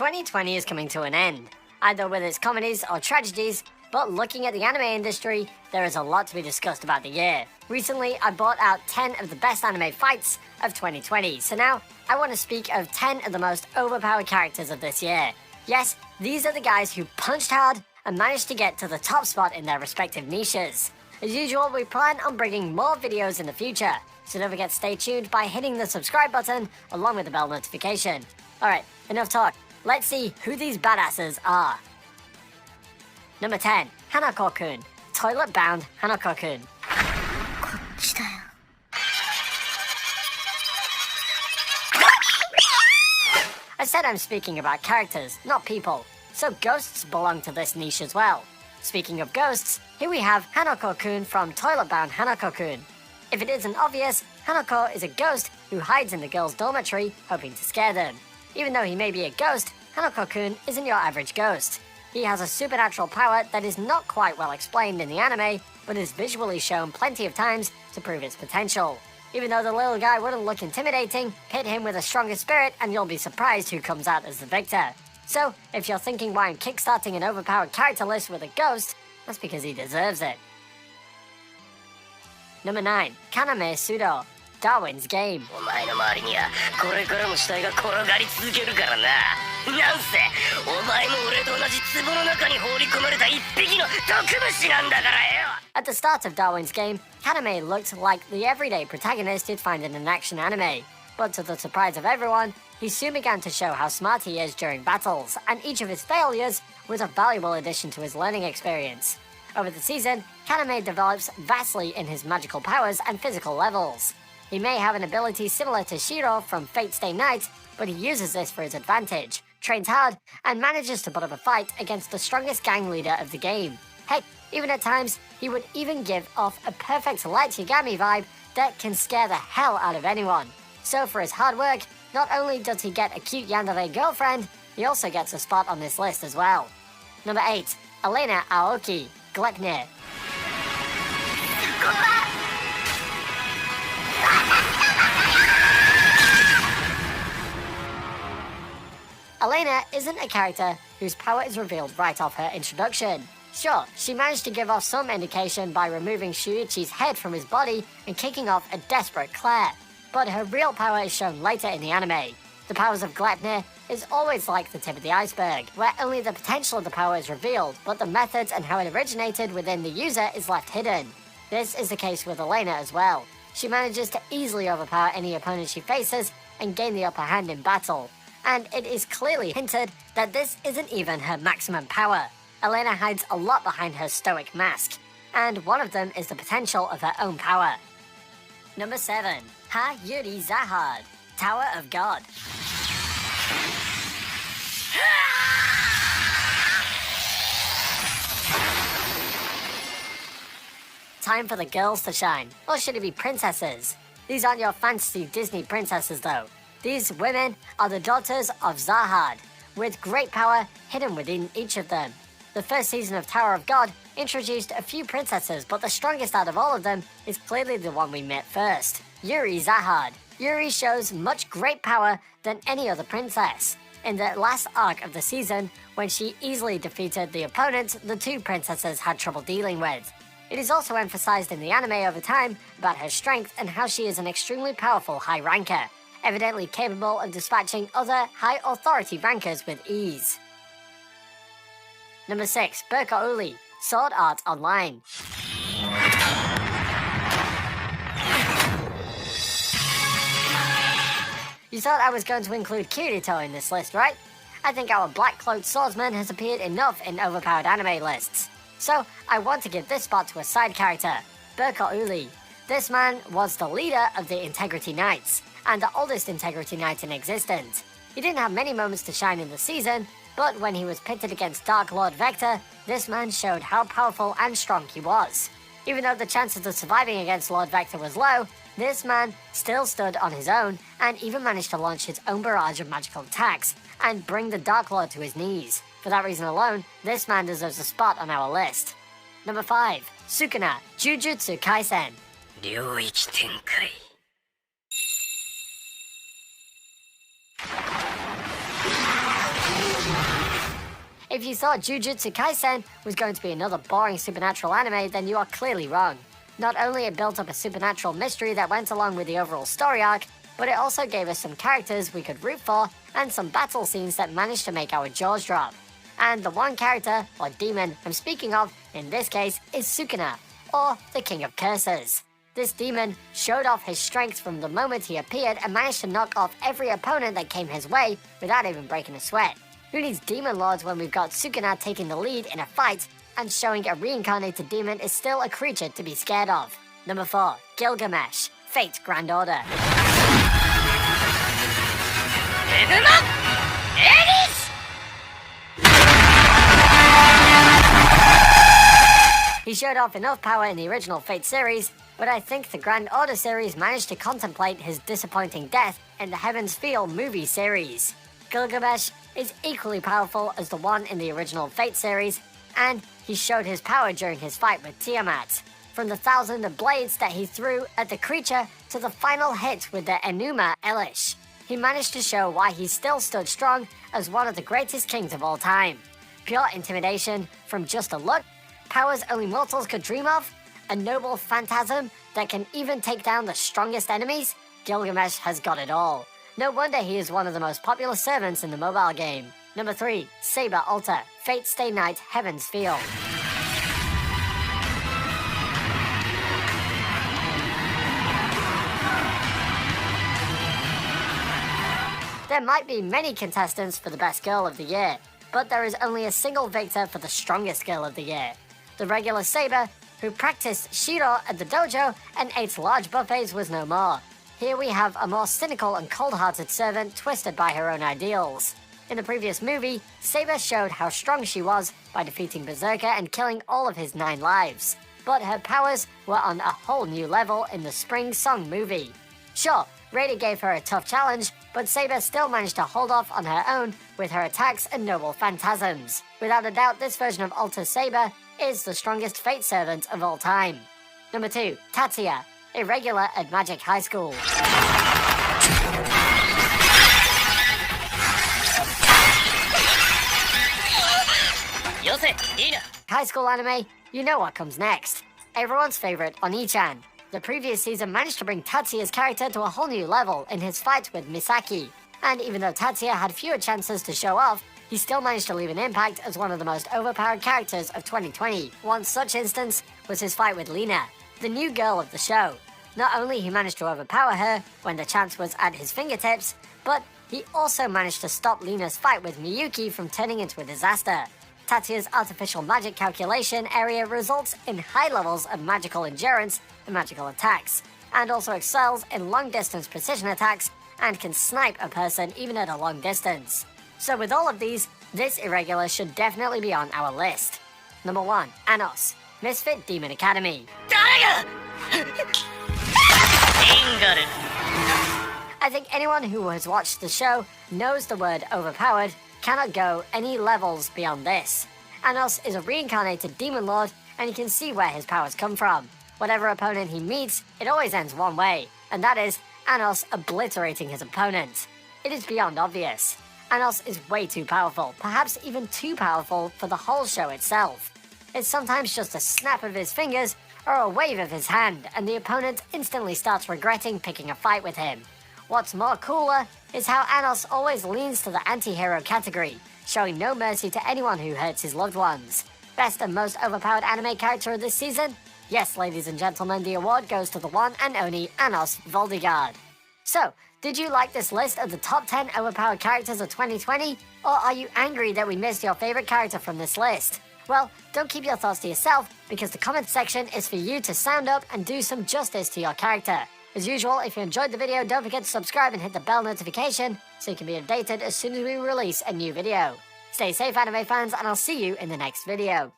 2020 is coming to an end, either with its comedies or tragedies, but looking at the anime industry, there is a lot to be discussed about the year. Recently, I brought out 10 of the best anime fights of 2020, so now I want to speak of 10 of the most overpowered characters of this year. Yes, these are the guys who punched hard and managed to get to the top spot in their respective niches. As usual, we plan on bringing more videos in the future, so don't forget to stay tuned by hitting the subscribe button along with the bell notification. Alright, enough talk. Let's see who these badasses are. Number 10, Hanako-kun. Toilet-bound Hanako-kun. I said I'm speaking about characters, not people, so ghosts belong to this niche as well. Speaking of ghosts, here we have Hanako-kun from Toilet-bound Hanako-kun. If it isn't obvious, Hanako is a ghost who hides in the girls' dormitory, hoping to scare them. Even though he may be a ghost, Hanako-kun isn't your average ghost. He has a supernatural power that is not quite well explained in the anime, but is visually shown plenty of times to prove its potential. Even though the little guy wouldn't look intimidating, hit him with a stronger spirit and you'll be surprised who comes out as the victor. So, if you're thinking why I'm kickstarting an overpowered character list with a ghost, that's because he deserves it. Number 9, Kaname Sudo, Darwin's Game. At the start of Darwin's Game, Kaname looked like the everyday protagonist you'd find in an action anime. But to the surprise of everyone, he soon began to show how smart he is during battles, and each of his failures was a valuable addition to his learning experience. Over the season, Kaname develops vastly in his magical powers and physical levels. He may have an ability similar to Shiro from Fate Stay Night, but he uses this for his advantage, trains hard, and manages to put up a fight against the strongest gang leader of the game. Heck, even at times, he would even give off a perfect light Yagami vibe that can scare the hell out of anyone. So for his hard work, not only does he get a cute yandere girlfriend, he also gets a spot on this list as well. Number 8, Elena Aoki, Gleipnir. Elena isn't a character whose power is revealed right off her introduction. Sure, she managed to give off some indication by removing Shuichi's head from his body and kicking off a desperate Claire, but her real power is shown later in the anime. The powers of Gleipnir is always like the tip of the iceberg, where only the potential of the power is revealed, but the methods and how it originated within the user is left hidden. This is the case with Elena as well. She manages to easily overpower any opponent she faces and gain the upper hand in battle. And it is clearly hinted that this isn't even her maximum power. Elena hides a lot behind her stoic mask, and one of them is the potential of her own power. Number 7, Yuri Zahard, Tower of God. Time for the girls to shine, or should it be princesses? These aren't your fantasy Disney princesses though. These women are the daughters of Zahard, with great power hidden within each of them. The first season of Tower of God introduced a few princesses, but the strongest out of all of them is clearly the one we met first, Yuri Zahard. Yuri shows much great power than any other princess. In the last arc of the season, when she easily defeated the opponents the two princesses had trouble dealing with. It is also emphasized in the anime over time about her strength and how she is an extremely powerful high ranker, evidently capable of dispatching other high authority rankers with ease. Number 6, Bercouli, Sword Art Online. You thought I was going to include Kirito in this list, right? I think our black-cloaked swordsman has appeared enough in overpowered anime lists. So, I want to give this spot to a side character, Bercouli. This man was the leader of the Integrity Knights, and the oldest Integrity Knight in existence. He didn't have many moments to shine in the season, but when he was pitted against Dark Lord Vector, this man showed how powerful and strong he was. Even though the chances of surviving against Lord Vector was low, this man still stood on his own and even managed to launch his own barrage of magical attacks and bring the Dark Lord to his knees. For that reason alone, this man deserves a spot on our list. Number 5, Sukuna, Jujutsu Kaisen. If you thought Jujutsu Kaisen was going to be another boring supernatural anime, then you are clearly wrong. Not only it built up a supernatural mystery that went along with the overall story arc, but it also gave us some characters we could root for and some battle scenes that managed to make our jaws drop. And the one character, or demon, I'm speaking of, in this case, is Sukuna, or the King of Curses. This demon showed off his strength from the moment he appeared and managed to knock off every opponent that came his way without even breaking a sweat. Who needs demon lords when we've got Sukuna taking the lead in a fight and showing a reincarnated demon is still a creature to be scared of? Number 4. Gilgamesh, Fate Grand Order. He showed off enough power in the original Fate series, but I think the Grand Order series managed to contemplate his disappointing death in the Heaven's Feel movie series. Gilgamesh is equally powerful as the one in the original Fate series, and he showed his power during his fight with Tiamat. From the thousand of blades that he threw at the creature to the final hit with the Enuma Elish, he managed to show why he still stood strong as one of the greatest kings of all time. Pure intimidation from just a look, powers only mortals could dream of, a noble phantasm that can even take down the strongest enemies. Gilgamesh has got it all. No wonder he is one of the most popular servants in the mobile game. Number 3. Saber Alter, Fate Stay Night, Heaven's Feel. There might be many contestants for the best girl of the year, but there is only a single victor for the strongest girl of the year. The regular Saber, who practiced Shiro at the dojo and ate large buffets, was no more. Here we have a more cynical and cold-hearted servant twisted by her own ideals. In the previous movie, Saber showed how strong she was by defeating Berserker and killing all of his 9 lives. But her powers were on a whole new level in the Spring Song movie. Sure, Raider gave her a tough challenge, but Saber still managed to hold off on her own with her attacks and noble phantasms. Without a doubt, this version of Alter Saber is the strongest Fate servant of all time. Number 2. Tatsuya, Irregular at Magic High School. High school anime, you know what comes next. Everyone's favorite, Oni-chan. The previous season managed to bring Tatsuya's character to a whole new level in his fight with Misaki. And even though Tatsuya had fewer chances to show off, he still managed to leave an impact as one of the most overpowered characters of 2020. One such instance was his fight with Lena, the new girl of the show. Not only he managed to overpower her when the chance was at his fingertips, but he also managed to stop Lena's fight with Miyuki from turning into a disaster. Tatsuya's artificial magic calculation area results in high levels of magical endurance and magical attacks, and also excels in long-distance precision attacks and can snipe a person even at a long distance. So with all of these, this Irregular should definitely be on our list. Number 1. Anos, Misfit Demon Academy. I think anyone who has watched the show knows the word overpowered cannot go any levels beyond this. Anos is a reincarnated demon lord, and you can see where his powers come from. Whatever opponent he meets, it always ends one way, and that is Anos obliterating his opponent. It is beyond obvious. Anos is way too powerful, perhaps even too powerful for the whole show itself. It's sometimes just a snap of his fingers or a wave of his hand, and the opponent instantly starts regretting picking a fight with him. What's more cooler is how Anos always leans to the anti-hero category, showing no mercy to anyone who hurts his loved ones. Best and most overpowered anime character of this season? Yes, ladies and gentlemen, the award goes to the one and only Anos Voldigoad. So, did you like this list of the top 10 overpowered characters of 2020? Or are you angry that we missed your favorite character from this list? Well, don't keep your thoughts to yourself, because the comment section is for you to sound up and do some justice to your character. As usual, if you enjoyed the video, don't forget to subscribe and hit the bell notification so you can be updated as soon as we release a new video. Stay safe, anime fans, and I'll see you in the next video.